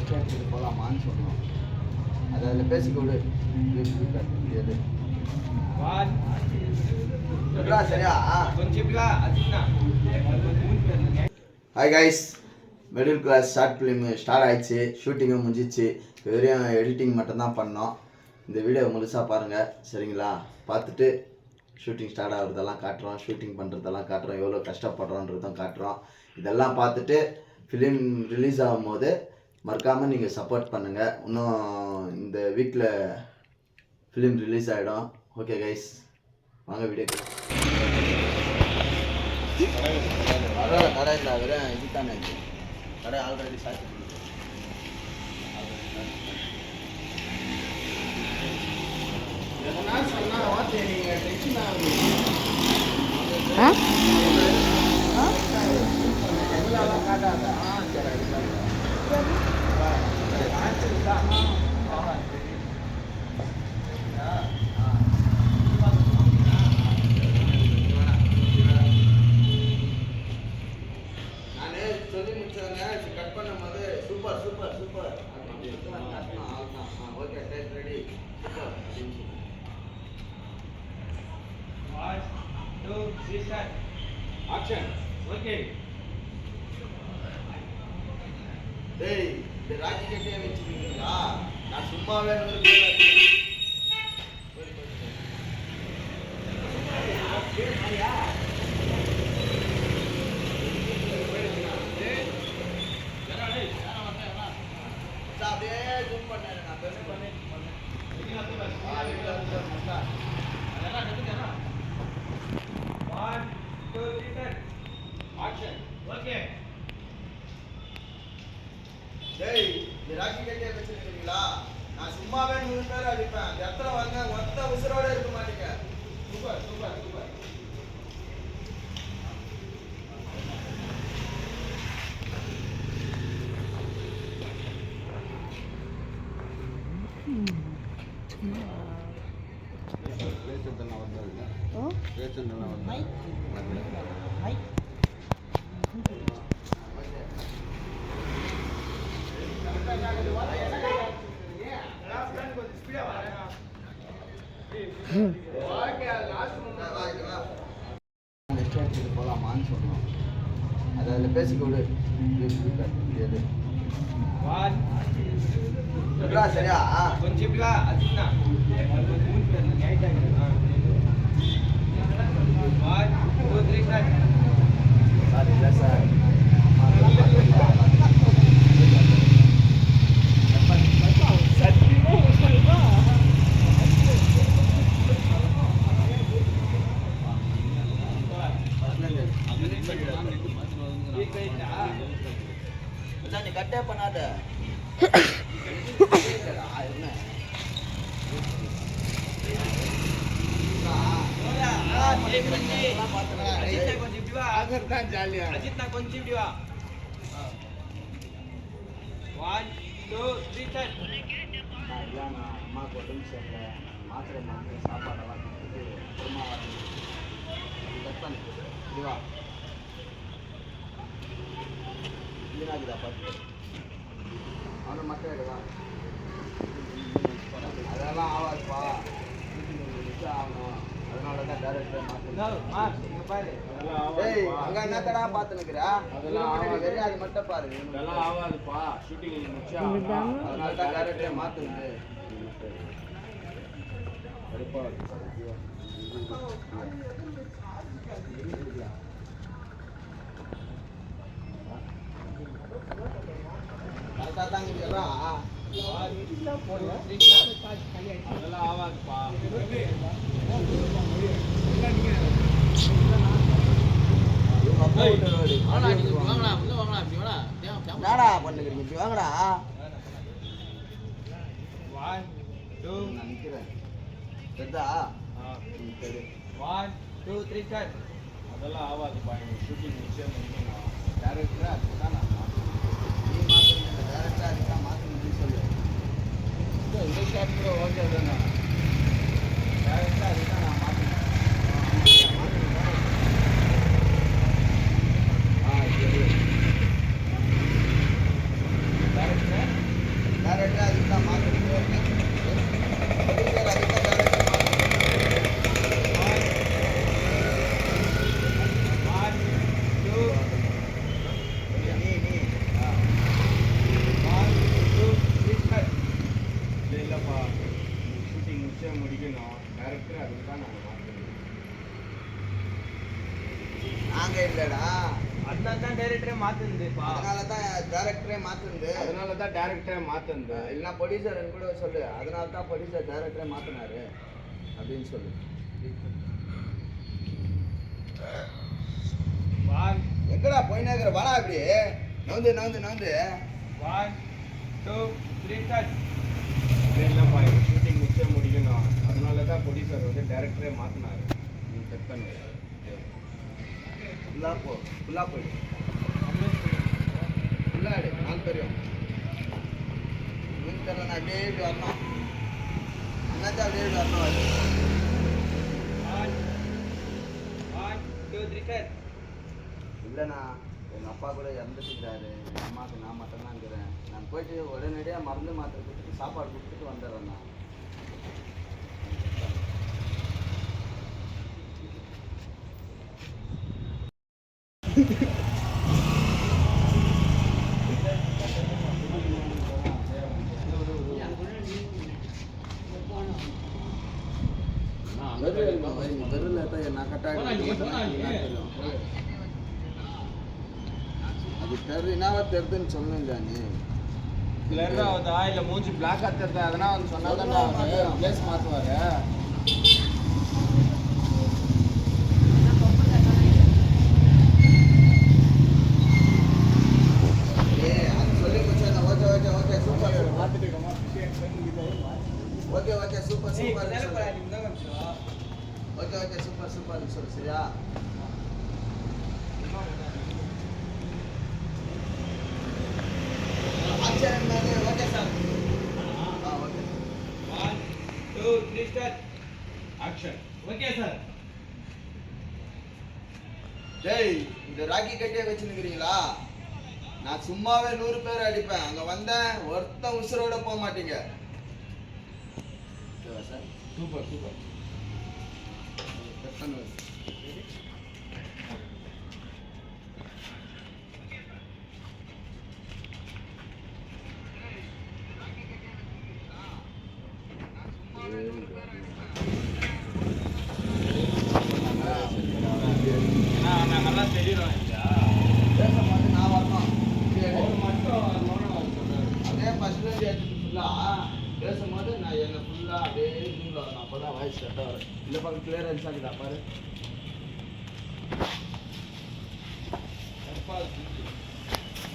Rest எடுத்துட்டு போகலாமான்னு சொன்னோம். அதில் பேசிக்க விடு. சரியா? Hi guys, middle class short film start ஆயிடுச்சு. ஷூட்டிங்கும் முடிஞ்சிச்சு. வெறும் எடிட்டிங் மட்டும்தான் பண்ணோம். இந்த வீடியோ முழுசாக பாருங்கள், சரிங்களா? பார்த்துட்டு ஷூட்டிங் ஸ்டார்ட் ஆகுறதெல்லாம் காட்டுறோம், ஷூட்டிங் பண்ணுறதெல்லாம் காட்டுறோம், எவ்வளோ கஷ்டப்படுறோன்றதும் காட்டுறோம். இதெல்லாம் பார்த்துட்டு ஃபிலிம் ரிலீஸ் ஆகும்போது மறக்காமல் நீங்கள் சப்போர்ட் பண்ணுங்கள். இன்னும் இந்த வீக்கில் ஃபிலிம் ரிலீஸ் ஆகிடும். ஓகே கைஸ், வாங்க வீடியோ. கடை இல்லை, வெறும் இது தானே. கடை ஆல்ரெடி சாத்தி எதனா சொன்னால் வார்த்தை நீங்கள் டென்ஷன் ஆகுது. காட்டாத. சொல்லி முடிச்சவங்க கட் பண்ணும்போது super super super okay take ready super அப்படின்னு ஆக்ஷன். ஓகே டேய், இந்த ராக்கி கட்டியே வச்சுருக்கீங்களா? நான் சும்மாவே அப்படியே ஜூம் பண்ணேன். நான் பெருமை பண்ணி டேய், இந்த ராக்கி கட்டியே வச்சிருக்கீங்களா? நான் சும்மாவே 100 பேர் அடிப்பேன். அந்த இடத்துல வந்து மொத்த உசுரோட இருக்க மாட்டீங்க. Super super super. போகலாமான்னு சொன்னோம். அதில் பேசிக்க விடு. சரியா? கொஞ்சம் சார் இல்லை சார். நீ கட்டே பண்ணாத. அம்மாவுக்கு உடம்பு சரியில்லை, மாத்திரை மாத்திரை சாப்பாடெல்லாம் கொடுத்துட்டு இதுவா இதுனாக்குதா பார்த்து அவனை மட்டும் எடுவா. அதெல்லாம் ஆகாதுப்பா, ஆகணும். அதனால தான் டேரக்டர் மாற்று. அங்க என்னத்தடா பார்த்துனுக்குறா? வெறும் அது மட்டும் பாரு. ஆகாதுப்பா, ஷூட்டிங் முடிச்சா. அதனால தான் டேரக்டர் மாற்றுது. கரெக்டாக தாங்க இதெல்லாம் ஆகாதுப்பா. என்னடா பண்ணுகிறீங்க? இப்படி வாங்கடா. நான் நிற்கிறேன். சரிதா? சரி. 1 2 3 ஸ்டார்ட். அதெல்லாம் ஆகாதுப்பா. ஷூட்டிங் நிச்சயம் டேரக்டரா அதுதான் நான் நீ மாற்றுங்க. டேரக்டரா அதுதான் மாற்றணும்னு சொல்லு. இந்த ஷாட் கூட ஓகே தானே? டேரக்டரா அதுதான் நான் மாற்றணும். சரி. டேரக்டர் தான் மாற்றுறது. ப்ரொடியூசர் அதுக்கு தான் டைரக்டர் இல்லைப்பா ஷூட்டிங் முடிச்சே முடிக்கணும். டேரக்டர் அதுக்கு தான் நாங்கள் மாற்றணும். நாங்கள் இல்லைடா, அதனால தான் டேரக்டரே மாற்றுதுப்பா. அதனால தான் டேரக்டரே மாற்றுறது. அதனால தான் டேரக்டரே மாற்றுது. இல்லைனா ப்ரொடியூசர் கூட சொல்லு, அதனால தான் ப்ரொடியூசர் டேரக்டரே மாற்றினாரு அப்படின்னு சொல்லு. எங்கடா போயினே இருக்கிற? வாடா இப்படி நவுந்து நவுந்து நவுந்து. 1 2 3 கட். இல்லைப்பா ஷூட்டிங் முடிச்சே முடிக்கணும். அதனால தான் ப்ரொடியூசர் வந்து டேரக்டரே மாற்றினாரு. நீ செக் பண்ணு. ஃபுல்லாக போ, ஃபுல்லாக போய் ஃபுல்லாக எடு. 4 பேரும் இன்னும் தெரியல. நான் அப்படியே இப்படி வரணும். அண்ணாச்சி அப்படியே இப்படி வரணும். 1 2 3 கட். இல்லைண்ணா, எங்கள் அப்பா கூட இறந்துட்டுருக்காரு. எங்கள் அம்மாவுக்கு நான் மட்டும்தான் இருக்கிறேன். நான் போயிட்டு உடனடியாக மருந்து மாத்திரை கொடுத்துட்டு சாப்பாடு கொடுத்துட்டு வந்துடுறேண்ணா. அது தெரு என்னவா தெரிதுன்னு சொன்னேன் நீ. கிளர்ரா ஆகுதா இல்லை மூஞ்சி பிளாக் ஆகிறது அதனா வந்து சொன்னால் தான் பிளேஸ் மாற்றுவார். சொல்லி முடிச்சேன். Okay okay okay super. Okay okay super super. Okay okay super super சொல்லு. சரியா? Okay sir. Okay 1 2 3 start. Action. Okay sir. டேய், இந்த ராக்கி கட்டியே வச்சுருக்கிறீங்களா? நான் சும்மாவே 100 பேர் அடிப்பேன். அங்கே வந்தேன் ஒருத்தன் உசுரோட போக மாட்டீங்க. Sir super super. நாங்கெல்லாம் தெரியும் இல்லையா? பேசும்போது நான் வரணும். அவர் மட்டும் அதே ஃபஸ்ட்லேருந்து எடுத்துட்டு ஃபுல்லாக பேசும்போது நான் என்னை ஃபுல்லாக அப்படியே ஜூமில் வரணும். அப்போ தான் வாய்ஸ் கரெக்டாக வரும். இந்த பக்கம் கிளியரன்ஸ் ஆகுதா பாரு.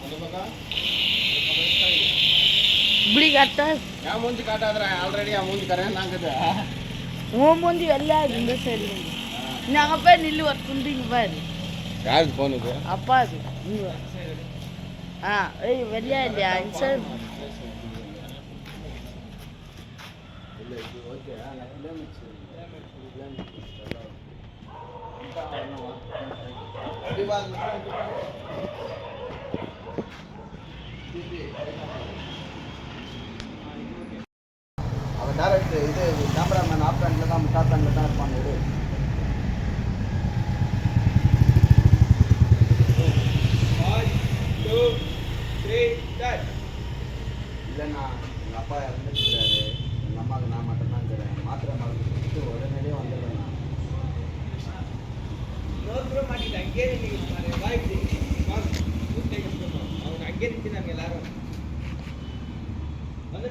அந்த பக்கம் இப்படி கரெக்டா என் மூஞ்சி காட்டாதுறா. ஆல்ரெடி என் மூஞ்சி கரையா நாங்குது. உன் மூஞ்சி வெள்ளை இந்த சைடு நாங்க போய் நில்லு ஒரு துண்டிங்க பாரு. யாருக்கு போனுது? அப்பா அது இங்க வா. ஏய் வெள்ளையா இல்லையா சார்? இல்லை இது ஓகே. நான் கிலோமீட்டர் அவன் டேரக்டர் இது கேமராமேன் ஆஃப் ஹேண்டில் தான் டாப் ஹேண்டில் தான் இருப்பாங்க. இது இல்லைண்ணா, எங்கள் அப்பா இறந்துட்டுருக்காரு. எங்கள் அம்மாவுக்கு நான் மட்டும்தான் இருக்கிறேன். மாத்திரை மருந்து கொடுத்துட்டு உடனடியே வந்துடுறேன். அங்கே இருந்து நாங்கள் எல்லாரும் வந்து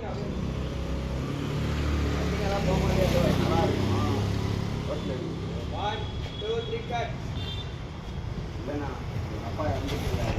நீங்கள்லாம் போக முடியாது. நல்லா இருக்கும். 1 2 3 கட். இல்லைண்ணா, எங்கள் அப்பா இறந்துட்டுருக்காரு.